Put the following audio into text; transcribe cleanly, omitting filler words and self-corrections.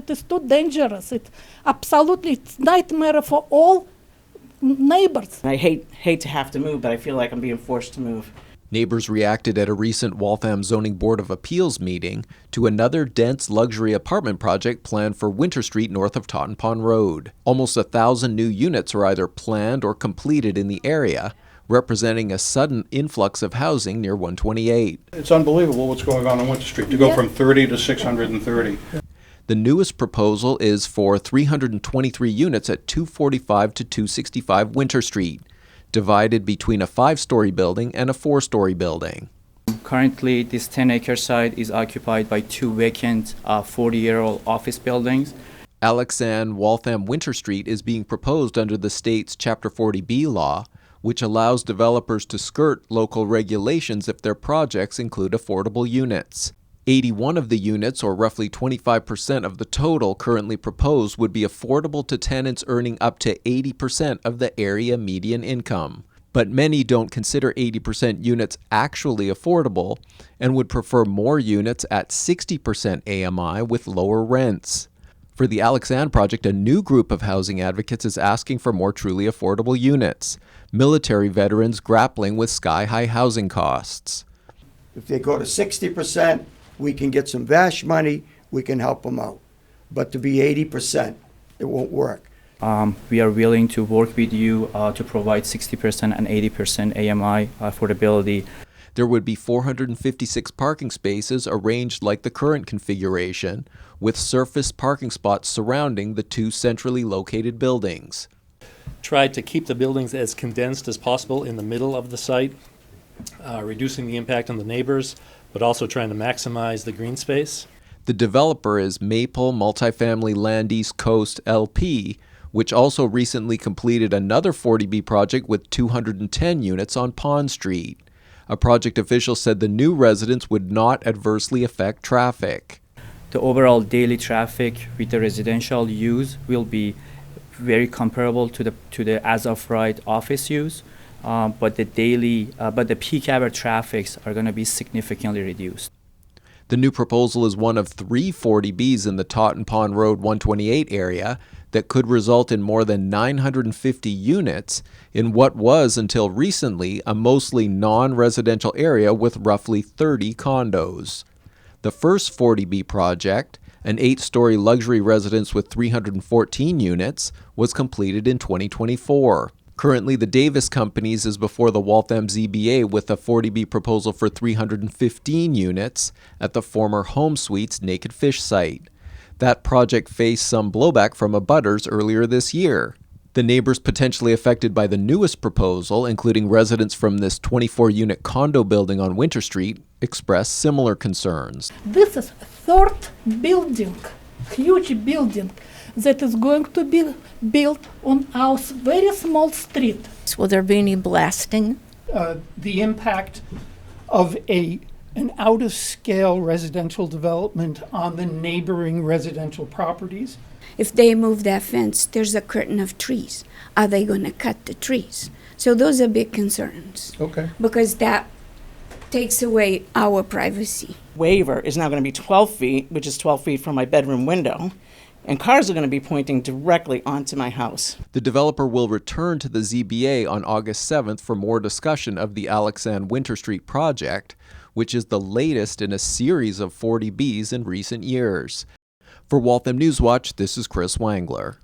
project is too dangerous. It's nightmare for all neighbors. I hate to have to move, but I feel like I'm being forced to move. Neighbors reacted at a recent Waltham Zoning Board of Appeals meeting to another dense luxury apartment project planned for Winter Street north of Totten Pond Road. Almost 1,000 new units are either planned or completed in the area, representing a sudden influx of housing near 128. It's unbelievable what's going on Winter Street, to go from 30 to 630. The newest proposal is for 323 units at 245 to 265 Winter Street, divided between a 5-story building and a 4-story building. Currently, this 10-acre site is occupied by 2 vacant 40-year-old office buildings. Alexan Waltham Winter Street is being proposed under the state's Chapter 40B law, which allows developers to skirt local regulations if their projects include affordable units. 81 of the units, or roughly 25% of the total currently proposed, would be affordable to tenants earning up to 80% of the area median income. But many don't consider 80% units actually affordable and would prefer more units at 60% AMI with lower rents. For the Alexan project, a new group of housing advocates is asking for more truly affordable units. Military veterans grappling with sky-high housing costs. If they go to 60%, we can get some VASH money, we can help them out. But to be 80%, it won't work. We are willing to work with you to provide 60% and 80% AMI affordability. There would be 456 parking spaces arranged like the current configuration, with surface parking spots surrounding the 2 centrally located buildings. Tried to keep the buildings as condensed as possible in the middle of the site, reducing the impact on the neighbors, but also trying to maximize the green space. The developer is Maple Multifamily Land East Coast LP, which also recently completed another 40B project with 210 units on Pond Street. A project official said the new residents would not adversely affect traffic. The overall daily traffic with the residential use will be very comparable to the as of right office use. But the peak hour traffics are going to be significantly reduced. The new proposal is one of 3 40Bs in the Totten Pond Road 128 area that could result in more than 950 units in what was, until recently, a mostly non-residential area with roughly 30 condos. The first 40B project, an 8-story luxury residence with 314 units, was completed in 2024. Currently, the Davis Companies is before the Waltham ZBA with a 40B proposal for 315 units at the former Home Suites Naked Fish site. That project faced some blowback from abutters earlier this year. The neighbors potentially affected by the newest proposal, including residents from this 24-unit condo building on Winter Street, expressed similar concerns. This is a 3rd building, huge building, that is going to be built on our very small street. Will there be any blasting? The impact of an out-of-scale residential development on the neighboring residential properties. If they move that fence, there's a curtain of trees. Are they going to cut the trees? So those are big concerns. Okay. Because that takes away our privacy. Waiver is now going to be 12 feet, which is 12 feet from my bedroom window, and cars are going to be pointing directly onto my house. The developer will return to the ZBA on August 7th for more discussion of the Alexan Winter Street project, which is the latest in a series of 40Bs in recent years. For Waltham Newswatch, this is Chris Wangler.